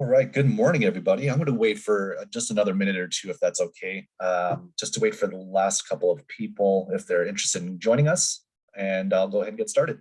All right, good morning, everybody. I'm going to wait for just another minute or two, if that's okay, just to wait for the last couple of people if they're interested in joining us, and I'll go ahead and get started.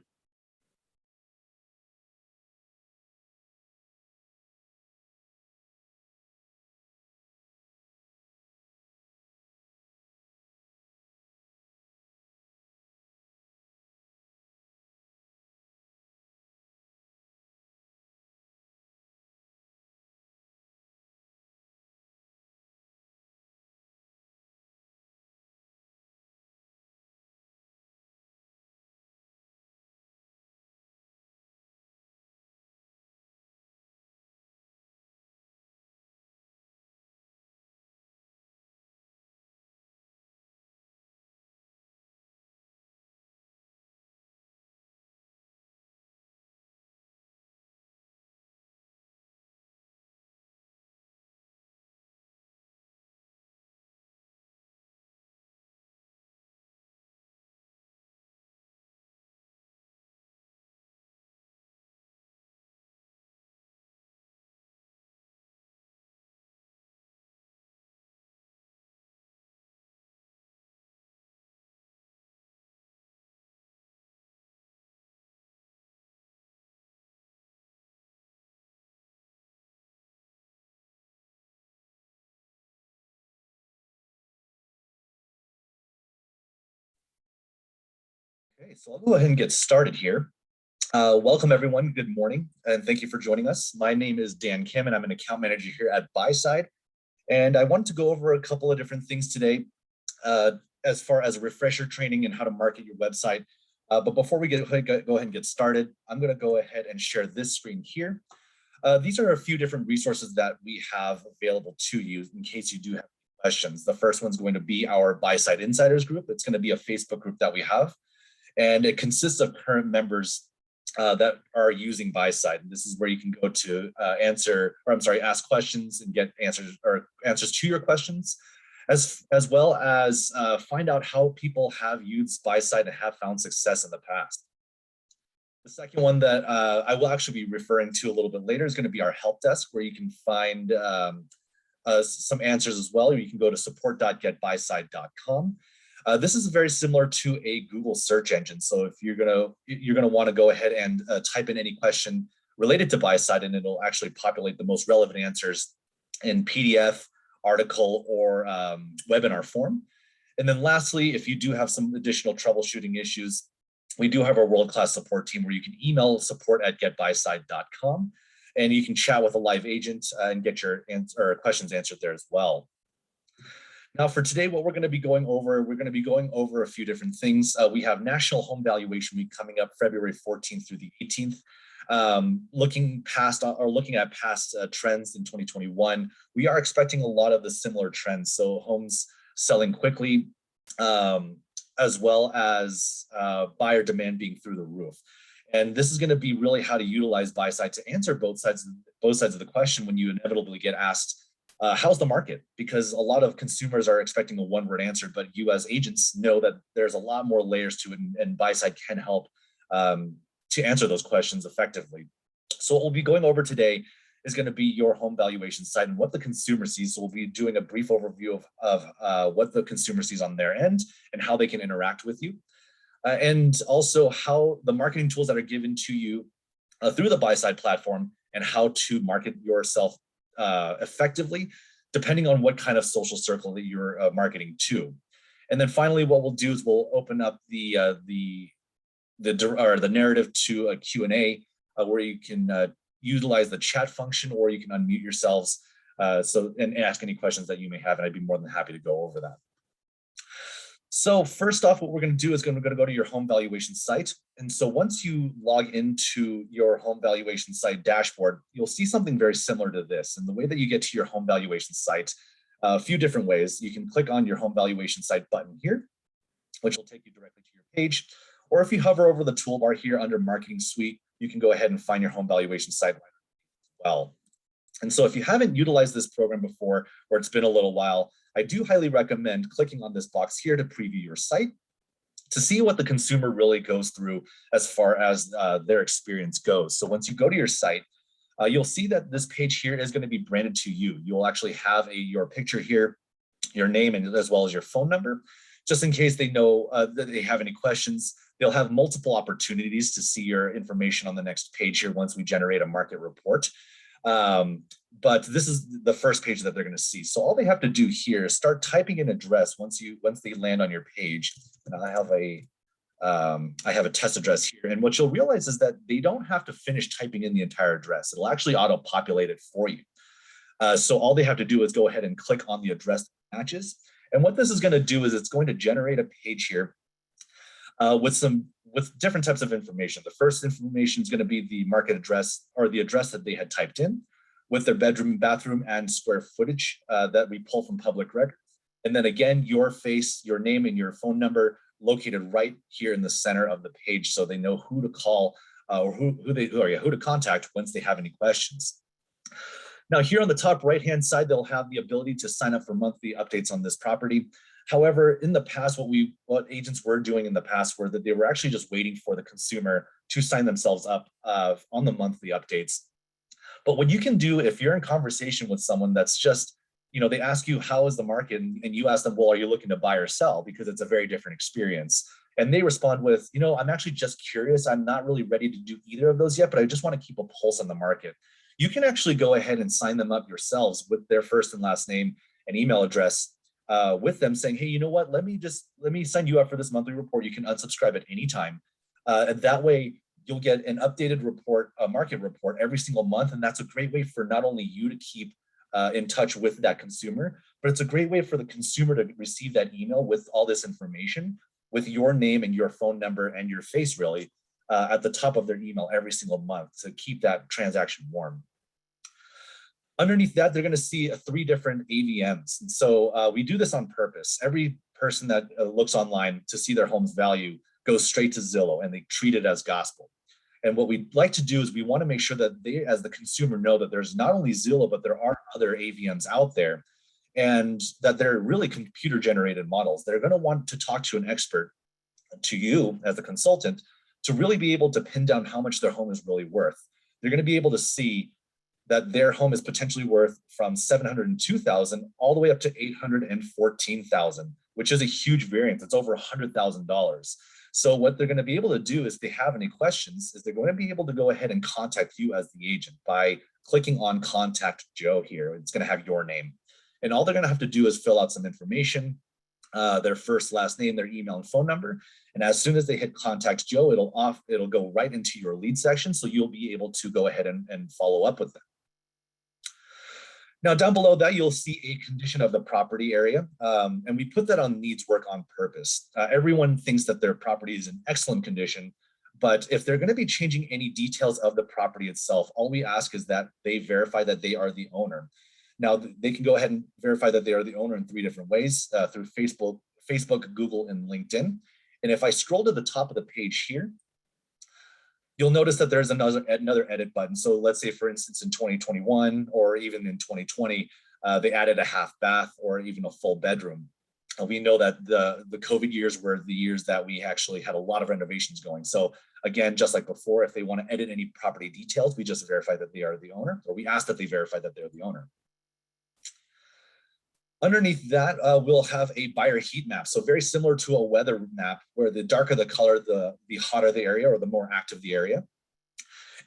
Okay, so I'll go ahead and get started here. Welcome, everyone. Good morning, and thank you for joining us. My name is Dan Kim, and I'm an account manager here at Buyside. And I want to go over a couple of different things today as far as refresher training and how to market your website. But before we go ahead and get started, I'm going to go ahead and share this screen here. These are a few different resources that we have available to you in case you do have questions. The first one's going to be our Buyside Insiders group. It's going to be a Facebook group that we have, and it consists of current members that are using Buyside. And this is where you can go to ask questions and get answers to your questions, as well as find out how people have used Buyside and have found success in the past. The second one that I will actually be referring to a little bit later is going to be our help desk, where you can find some answers as well. You can go to support.getbuyside.com. This is very similar to a Google search engine. So if you're gonna want to go ahead and type in any question related to Buyside, and it'll actually populate the most relevant answers in PDF, article, or webinar form. And then lastly, if you do have some additional troubleshooting issues, we do have our world-class support team where you can email support@getbuyside.com, and you can chat with a live agent and get your questions answered there as well. Now for today, what we're going to be going over a few different things. We have National Home Valuation Week coming up February 14th through the 18th. Looking at past trends in 2021, we are expecting a lot of the similar trends. So homes selling quickly, as well as buyer demand being through the roof. And this is going to be really how to utilize Buyside to answer both sides of the question when you inevitably get asked, how's the market? Because a lot of consumers are expecting a one-word answer, but you as agents know that there's a lot more layers to it, and Buyside can help to answer those questions effectively. So what we'll be going over today is going to be your home valuation site and what the consumer sees. So we'll be doing a brief overview of what the consumer sees on their end and how they can interact with you. And also how the marketing tools that are given to you through the Buyside platform and how to market yourself effectively, depending on what kind of social circle that you're marketing to. And then finally, what we'll do is we'll open up the narrative to a Q&A where you can utilize the chat function, or you can unmute yourselves and ask any questions that you may have, and I'd be more than happy to go over that. So first off, what we're going to do is we're going to go to your home valuation site. And so once you log into your home valuation site dashboard, you'll see something very similar to this. And the way that you get to your home valuation site, a few different ways. You can click on your home valuation site button here, which will take you directly to your page. Or if you hover over the toolbar here under Marketing Suite, you can go ahead and find your home valuation site as well. And so if you haven't utilized this program before, or it's been a little while, I do highly recommend clicking on this box here to preview your site to see what the consumer really goes through as far as their experience goes. So once you go to your site, You'll see that this page here is going to be branded to you. You'll actually have your picture here, your name, and as well as your phone number, just in case they know that they have any questions. They'll have multiple opportunities to see your information on the next page here once we generate a market report. But this is the first page that they're going to see. So all they have to do here is start typing an address once they land on your page. And I have a test address here. And what you'll realize is that they don't have to finish typing in the entire address. It'll actually auto-populate it for you. So all they have to do is go ahead and click on the address that matches. And what this is going to do is it's going to generate a page here with different types of information. The first information is going to be the market address, or the address that they had typed in, with their bedroom, bathroom, and square footage that we pull from public records. And then again, your face, your name, and your phone number located right here in the center of the page, so they know who to call or who to contact once they have any questions. Now here on the top right-hand side, they'll have the ability to sign up for monthly updates on this property. However, in the past, what agents were doing in the past were that they were actually just waiting for the consumer to sign themselves up on the monthly updates. But what you can do if you're in conversation with someone that's just, they ask you, how is the market? And you ask them, well, are you looking to buy or sell? Because it's a very different experience. And they respond with, I'm actually just curious. I'm not really ready to do either of those yet, but I just want to keep a pulse on the market. You can actually go ahead and sign them up yourselves with their first and last name and email address with them, saying, hey, you know what, let me sign you up for this monthly report. You can unsubscribe at any time. And that way you'll get an updated report, a market report every single month. And that's a great way for not only you to keep in touch with that consumer, but it's a great way for the consumer to receive that email with all this information, with your name and your phone number and your face really at the top of their email every single month to keep that transaction warm. Underneath that, they're going to see 3 different AVMs. And so we do this on purpose. Every person that looks online to see their home's value goes straight to Zillow, and they treat it as gospel. And what we'd like to do is we want to make sure that they, as the consumer, know that there's not only Zillow, but there are other AVMs out there, and that they're really computer generated models. They're going to want to talk to an expert, to you as a consultant, to really be able to pin down how much their home is really worth. They're going to be able to see that their home is potentially worth from $702,000 all the way up to $814,000, which is a huge variance. It's over $100,000. So what they're going to be able to do, is if they have any questions, is they're going to be able to go ahead and contact you as the agent by clicking on Contact Joe here. It's going to have your name. And all they're going to have to do is fill out some information, their first, last name, their email and phone number. And as soon as they hit Contact Joe, it'll go right into your lead section. So you'll be able to go ahead and follow up with them. Now, down below that, you'll see a condition of the property area, and we put that on needs work on purpose. Everyone thinks that their property is in excellent condition, but if they're going to be changing any details of the property itself, all we ask is that they verify that they are the owner. Now, they can go ahead and verify that they are the owner in 3 different ways, through Facebook, Google, and LinkedIn. And if I scroll to the top of the page here, you'll notice that there's another edit button. So let's say, for instance, in 2021 or even in 2020, they added a half bath or even a full bedroom. We know that the COVID years were the years that we actually had a lot of renovations going. So again, just like before, if they want to edit any property details, we just verify that they are the owner, or we ask that they verify that they're the owner. Underneath that, we'll have a buyer heat map. So very similar to a weather map, where the darker the color, the hotter the area, or the more active the area.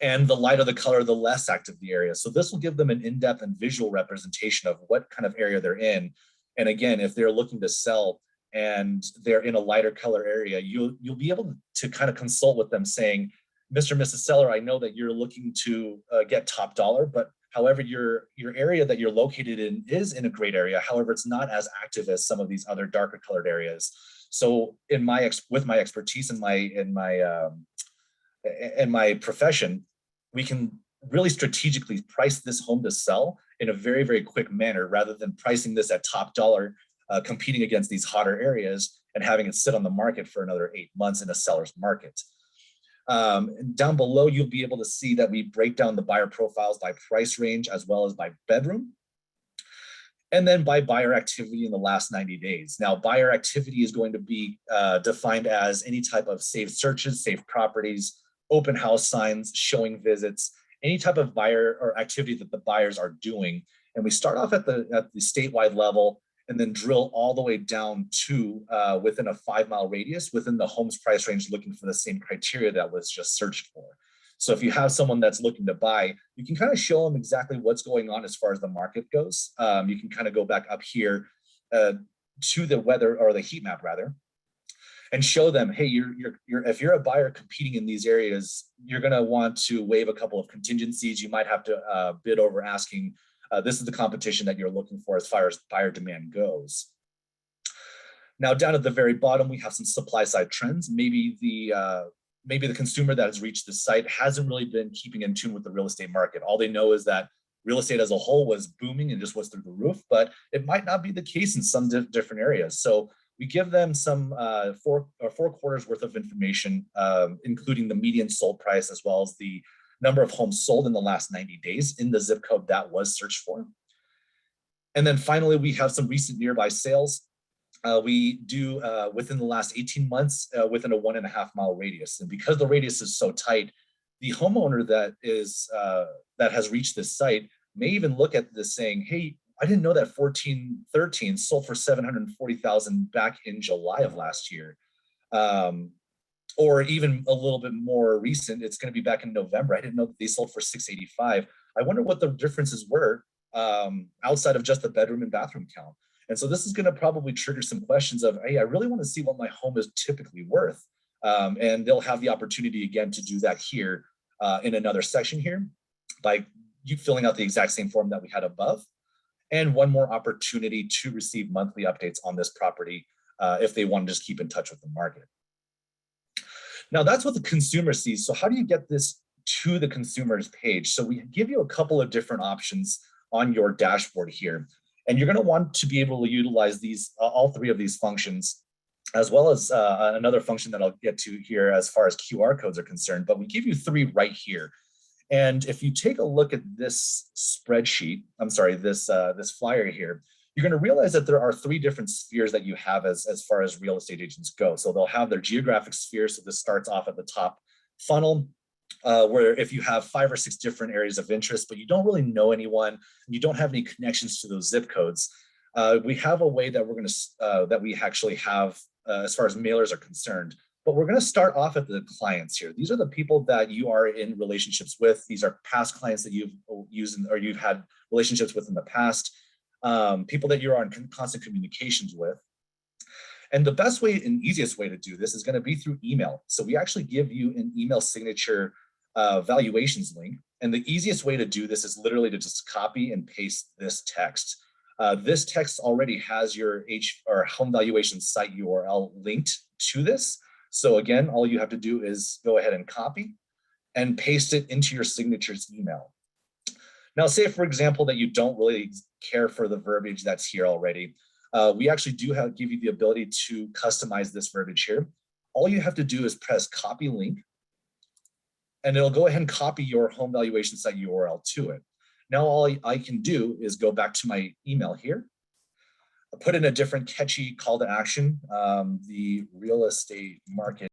And the lighter the color, the less active the area. So this will give them an in-depth and visual representation of what kind of area they're in. And again, if they're looking to sell and they're in a lighter color area, you'll be able to kind of consult with them saying, Mr. and Mrs. Seller, I know that you're looking to get top dollar, but however, your area that you're located in is in a great area. However, it's not as active as some of these other darker colored areas. So with my expertise in my profession, we can really strategically price this home to sell in a very, very quick manner, rather than pricing this at top dollar, competing against these hotter areas and having it sit on the market for another 8 months in a seller's market. Down below, you'll be able to see that we break down the buyer profiles by price range as well as by bedroom, and then by buyer activity in the last 90 days. Now, buyer activity is going to be defined as any type of saved searches, saved properties, open house signs, showing visits, any type of buyer or activity that the buyers are doing. And we start off at the statewide level and then drill all the way down to within a 5-mile radius within the home's price range, looking for the same criteria that was just searched for. So if you have someone that's looking to buy, you can kind of show them exactly what's going on as far as the market goes. You can kind of go back up here to the weather or the heat map rather, and show them, hey, if you're a buyer competing in these areas, you're going to want to waive a couple of contingencies. You might have to bid over asking. This is the competition that you're looking for as far as buyer demand goes. Now, down at the very bottom, we have some supply side trends. Maybe the consumer that has reached this site hasn't really been keeping in tune with the real estate market. All they know is that real estate as a whole was booming and just was through the roof, but it might not be the case in some different areas. So we give them some 4 quarters worth of information, including the median sold price, as well as the number of homes sold in the last 90 days in the zip code that was searched for. And then finally, we have some recent nearby sales. We do within the last 18 months within a 1.5-mile radius. And because the radius is so tight, the homeowner that has reached this site may even look at this saying, hey, I didn't know that 1413 sold for $740,000 back in July of last year. Or even a little bit more recent, it's going to be back in November. I didn't know that they sold for $685,000. I wonder what the differences were outside of just the bedroom and bathroom count. And so this is going to probably trigger some questions of, hey, I really want to see what my home is typically worth. And they'll have the opportunity again to do that here in another section here by you filling out the exact same form that we had above. And one more opportunity to receive monthly updates on this property if they want to just keep in touch with the market. Now that's what the consumer sees. So how do you get this to the consumer's page? So we give you a couple of different options on your dashboard here. And you're going to want to be able to utilize these, all 3 of these functions, as well as another function that I'll get to here as far as QR codes are concerned. But we give you 3 right here. And if you take a look at this spreadsheet, this flyer here, you're going to realize that there are 3 different spheres that you have as far as real estate agents go. So they'll have their geographic sphere. So this starts off at the top funnel, where if you have 5 or 6 different areas of interest, but you don't really know anyone, and you don't have any connections to those zip codes, we have a way that that we actually have as far as mailers are concerned. But we're going to start off at the clients here. These are the people that you are in relationships with. These are past clients that you've used or you've had relationships with in the past, people that you're on constant communications with. And the best way and easiest way to do this is going to be through email. So we actually give you an email signature valuations link. And the easiest way to do this is literally to just copy and paste this text. This text already has your home valuation site URL linked to this. So again, all you have to do is go ahead and copy and paste it into your signatures email. Now, say for example that you don't really care for the verbiage that's here already. We actually do give you the ability to customize this verbiage here. All you have to do is press copy link, and it'll go ahead and copy your home valuation site URL to it. Now all I can do is go back to my email here, put in a different catchy call to action, the real estate market